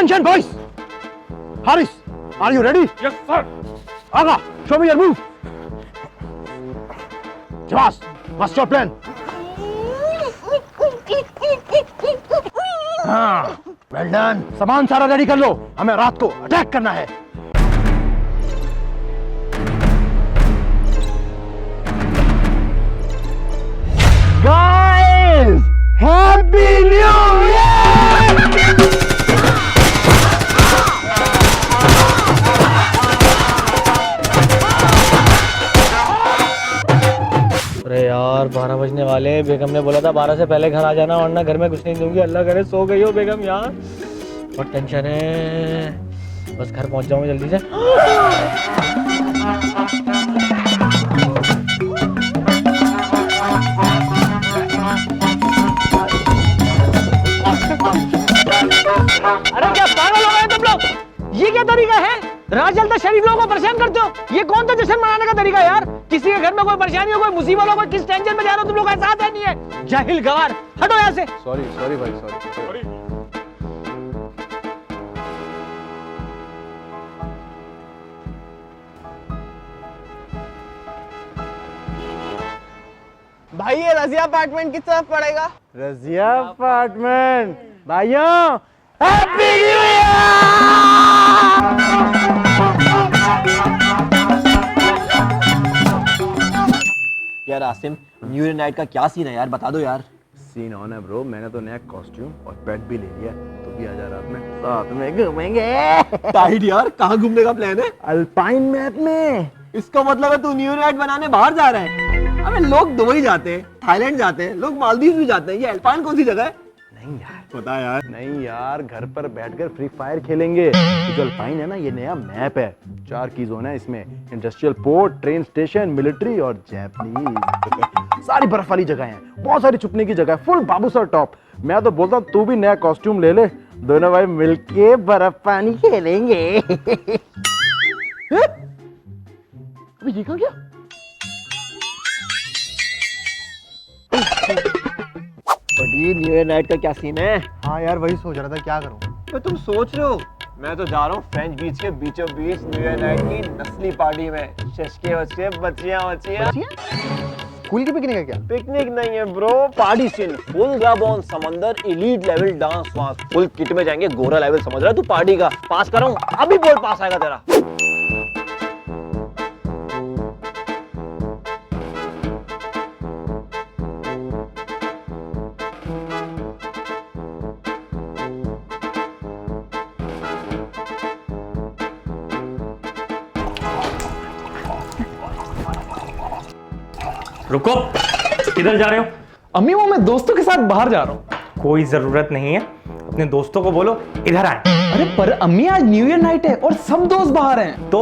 Attention, boys! Haris, are you ready? Yes, sir. Aga, show me your move. Shabas, what's your plan? हाँ, well done. सामान सारा ready कर लो, हमें रात को अटैक करना है. Guys, Happy New Year! अरे यार 12 बजने वाले हैं। बेगम ने बोला था 12 से पहले घर आ जाना वरना घर में कुछ नहीं दूंगी। अल्लाह करे सो गई हो बेगम यार। बहुत टेंशन है, बस घर पहुंच जाऊं जल्दी से। अरे क्या पागल हो गए तुम लोग? ये क्या तरीका है? रात जलते शरीफ लोगों को परेशान करते हो। ये कौन सा जश्न मनाने का तरीका यार? किसी के घर में कोई परेशानी हो, कोई मुसीबत हो, कोई किस टेंशन में जा रहे हो तुम लोग, एहसास है नहीं है? जाहिल गवार, हटो यहाँ से। सॉरी भाई, सॉरी। भाई ये रजिया अपार्टमेंट किस तरफ पड़ेगा? रजिया अपार्टमेंट भाइयों, हैप्पी न्यू ईयर! यार आसिम, न्यू ईयर नाइट का क्या सीन है यार, बता दो यार। सीन ऑन है ब्रो, मैंने तो नया कॉस्ट्यूम और पेट भी ले लिया, तो भी आ जा रात में, साथ में घूमेंगे। टाइड यार, कहाँ घूमने का प्लान है? अल्पाइन मैप में। इसका मतलब है तू न्यू ईयर नाइट बनाने बाहर जा रहा है? अबे लोग दुबई जाते हैं, थाईलैंड जाते हैं, लोग मालदीव भी जाते हैं, ये अल्पाइन कौन सी जगह है? नहीं यार, पता यार। नहीं यार, घर पर बैठकर फ्री फायर खेलेंगे। ये जो अल्पाइन है ना, ये नया मैप है, 4 की जोन है इसमें, industrial port, train station, military और जैपनीज। सारी बर्फ वाली जगह है, बहुत सारी छुपने की जगह है, फुल बाबू सर टॉप। मैं तो बोलता हूँ तू भी नया कॉस्ट्यूम ले ले, दोनों भाई मिलके बर्फ पानी खेलेंगे। अभी ये कहाँ गया? न्यू ईयर नाइट का क्या सीन है? हाँ यार, वही सोच रहा था क्या करूं। तो तुम सोच रहे हो, मैं तो जा रहा हूँ फ्रेंच बीच के बीचों बीच न्यू ईयर नाइट की नस्ली पार्टी में। शशके बच्चे, बच्चियां स्कूल की पिकनिक है क्या? पिकनिक नहीं है bro, party scene, full grub on समंदर, एलीट लेवल डांस वांस, फुल किट में जाएंगे, गोरा लेवल समझ रहा है तू पार्टी का। पास कर रहा हूँ, अभी बोल पास आएगा तेरा। रुको, किधर जा रहे हो? अम्मी वो मैं दोस्तों के साथ बाहर जा रहा हूँ। कोई जरूरत नहीं है, अपने दोस्तों को बोलो इधर आए। अरे पर अम्मी आज न्यू ईयर नाइट है और सब दोस्त बाहर हैं। तो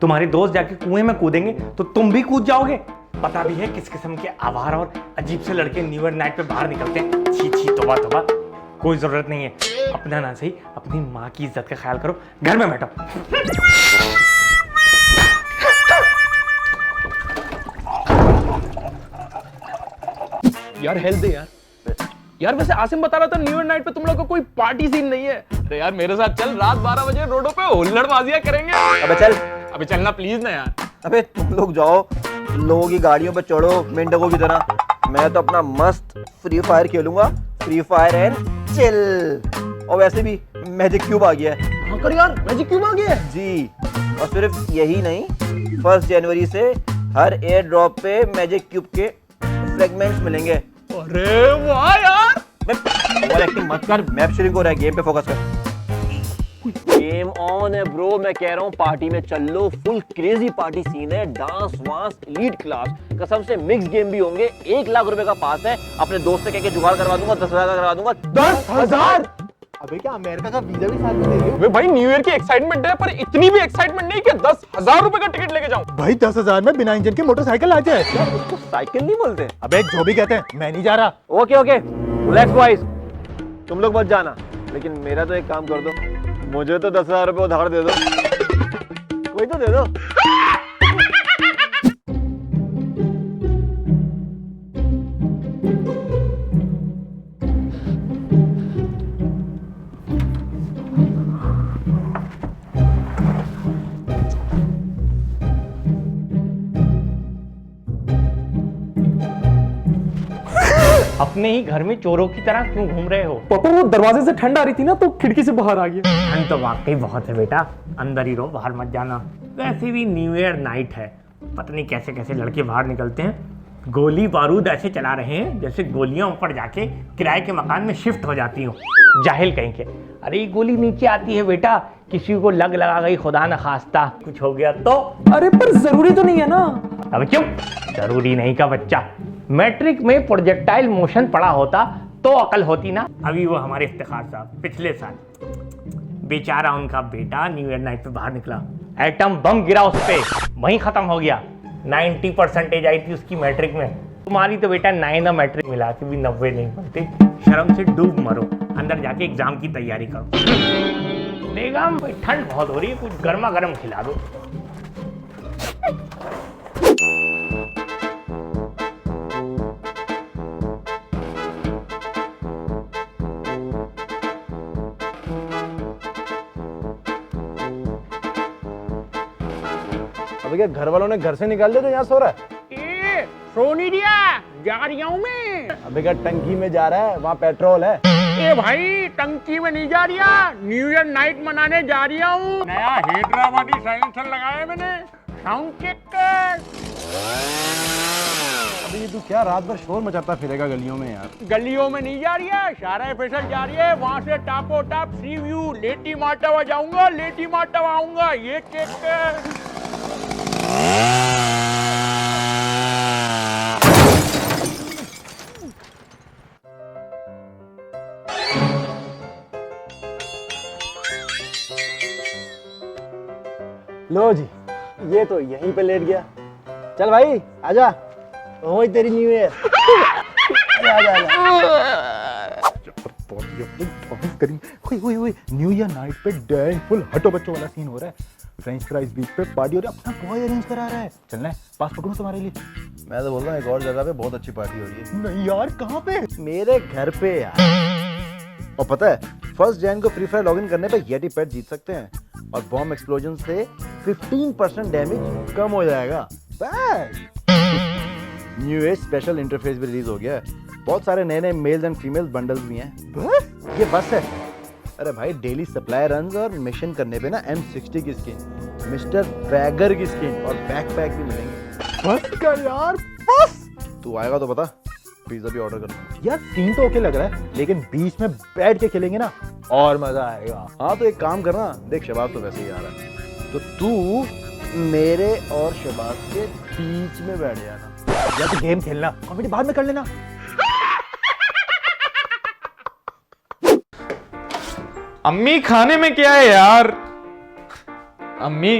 तुम्हारे दोस्त जाके कुएं में कूदेंगे तो तुम भी कूद जाओगे। पता भी है किस किस्म के आवारा और अजीब से लड़के न्यू ईयर नाइट पे बाहर निकलते हैं। छी छी, तौबा तौबा। कोई जरूरत नहीं है, अपना ना सही अपनी माँ की इज्जत का ख्याल करो, घर में बैठो। यार हेल्प दे यार वैसे आसिम बता रहा था न्यू ईयर नाइट पे तुम लोग का कोई पार्टी सीन नहीं है। अरे यार मेरे साथ चल, रात 12 बजे रोडों पे हुल्लड़बाजियां करेंगे। अबे चल, अबे चलना प्लीज ना यार। अबे तुम लोग जाओ, लोगों की गाड़ियों पे चढ़ो मेंढकों की तरह, मैं तो अपना मस्त फ्री फायर खेलूंगा, फ्री फायर एंड चिल। और वैसे भी मैजिक क्यूब आ गया है। हाँ कर यार, मैजिक क्यूब आ गया है जी। और सिर्फ यही नहीं, 1 जनवरी से हर एयर ड्रॉप पे मैजिक क्यूब के फ्रेगमेंट्स मिलेंगे। अरे वाह यार। ओवर एक्टिंग मत कर, मैप शेयरिंग हो रहा है, गेम पे फोकस कर। गेम ऑन है ब्रो, मैं कह रहा हूँ पार्टी में चल लो, फुल क्रेजी पार्टी सीन है, डांस वांस एलीट क्लास, कसम से मिक्स गेम भी होंगे। 1 लाख रुपए का पास है, अपने दोस्त से कह के जुगाड़ करवा दूंगा, 10,000 का करवा दूंगा। 10,000? अबे क्या अमेरिका का वीजा भी साथ में दे रहे हो? भाई न्यू ईयर की एक्साइटमेंट है, पर इतनी भी एक्साइटमेंट नहीं कि 10,000 रुपए का टिकट लेके जाऊं। भाई 10,000 में बिना इंजन के मोटरसाइकिल आ जाए। उसको साइकिल नहीं बोलते? अबे जो भी कहते हैं, मैं नहीं जा रहा। ओके ओके, रिलैक्स बॉयज, तुम लोग मत जाना, लेकिन मेरा तो एक काम कर दो, मुझे तो 10,000 रुपए उधार दे दो, कोई तो दे दो। अपने ही घर में चोरों की तरह क्यों घूम रहे हो? पापा वो दरवाजे से ठंड आ रही थी ना तो खिड़की से बाहर आ गया। ठंड तो वाकई बहुत है बेटा, अंदर ही रहो, बाहर मत जाना। वैसे भी न्यू ईयर नाइट है, पता नहीं कैसे कैसे लड़के बाहर निकलते हैं, गोली बारूद ऐसे चला रहे हैं जैसे गोलियां ऊपर जाके किराए के मकान में शिफ्ट हो जाती हो। जाहिल कहीं के। अरे ये गोली नीचे आती है बेटा, किसी को लगा गई खुदा न खास्ता कुछ हो गया तो। अरे पर जरूरी तो नहीं है ना। अब क्यों जरूरी नहीं का बच्चा, मैट्रिक में प्रोजेक्टाइल मोशन पढ़ा होता तो अकल होती ना। अभी वो हमारे इफ्तिखार साहब पिछले साल, बेचारा उनका बेटा न्यू ईयर नाइट पे बाहर निकला, एटम बम गिरा उस पे, वहीं खत्म हो गया। 90% आई थी उसकी मैट्रिक में। तुम्हारी तो बेटा 9 मैट्रिक मिला के भी 90 नहीं बनते। शर्म से डूब मरो, अंदर जाके एग्जाम की तैयारी करो। बेगम ठंड बहुत हो रही है, कुछ गर्मा गर्म खिला दो। अबे क्या घर वालों ने घर से निकाल दिया तो यहाँ सो रहा है? सो नहीं दिया, जा रहा हूँ मैं। अबे क्या टंकी में जा रहा है, वहाँ पेट्रोल है। ए भाई टंकी में नहीं जा रहा, न्यू ईयर नाइट मनाने जा रहा हूँ। नया हैदराबादी साइलेंसर लगाया है मैंने, साउंड चेक कर। अबे ये तू क्या रात भर शोर मचाता फिरेगा गलियों में यार? गलियों में नहीं जा रही है, सारा स्पेशल जा रही है, वहाँ से टापो टाप सी व्यू लेटी माटावा जाऊंगा, लेटी माटावा आऊंगा, ये चेक कर। लो जी, ये तो यहीं पे लेट गया। चल भाई आजा, वही तेरी new year. New year night पे डैंग फुल हटो बच्चों वाला सीन हो रहा है। फ्रेंच फ्राइज बीच पे पार्टी हो रही है, अपना बॉय अरेंज करा रहा है। चलना है, पास पकड़ूं तुम्हारे लिए? मैं तो बोल रहा हूँ एक और जगह पे बहुत अच्छी पार्टी हो रही है। नहीं यार, कहाँ पे? मेरे घर पे यार। और पता है 1 जनवरी को फ्री फायर लॉगिन करने पे येटी पेट जीत सकते हैं और बॉम्ब एक्सप्लोजन से 15% डैमेज कम हो जाएगा। न्यू एज स्पेशल इंटरफेस भी रिलीज हो गया है, बहुत सारे नए नए मेल्स एंड फीमेल्स बंडल्स भी हैं। बस ये बस है? अरे भाई डेली सप्लाई रन्स और मिशन करने पे ना M60 की स्किन, मिस्टर बैगर की स्किन और बैकपैक भी मिलेंगे। बस कर यार बस। तू आएगा तो बता, पिज्जा भी ऑर्डर कर। यार सीन तो ओके लग रहा है, लेकिन बीच में बैठ के खेलेंगे ना और मजा आएगा। हाँ तो एक काम करना, देख शबाब तो वैसे ही आ रहा है, तो तू मेरे और शबाब के बीच में बैठ जाना। या तो गेम खेलना, कॉमेडी बाद में कर लेना। अम्मी खाने में क्या है यार? अम्मी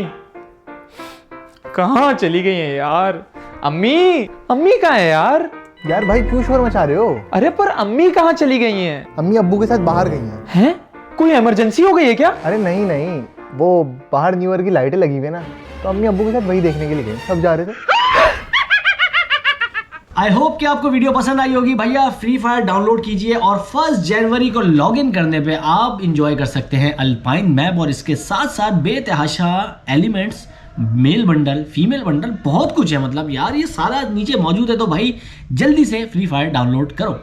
कहाँ चली गई है यार? अम्मी अम्मी कहाँ है यार? यार भाई क्यों शोर मचा रहे हो? अरे पर अम्मी कहाँ चली गई हैं? अम्मी अब्बू के साथ बाहर गई हैं। हैं? कोई इमरजेंसी हो गई है क्या? अरे नहीं नहीं, वो बाहर न्यू ईयर की लाइटें लगी हुई है ना, तो अम्मी अब्बू के साथ वही देखने के लिए गई, सब जा रहे थे। आई होप कि आपको वीडियो पसंद आई होगी। भैया फ्री फायर डाउनलोड कीजिए और 1 जनवरी को लॉग इन करने पे आप इंजॉय कर सकते हैं अल्पाइन मैप और इसके साथ साथ बेतहाशा elements, mail bundle, female bundle, बहुत कुछ है। मतलब यार ये सारा नीचे मौजूद है, तो भाई जल्दी से फ्री फायर डाउनलोड करो।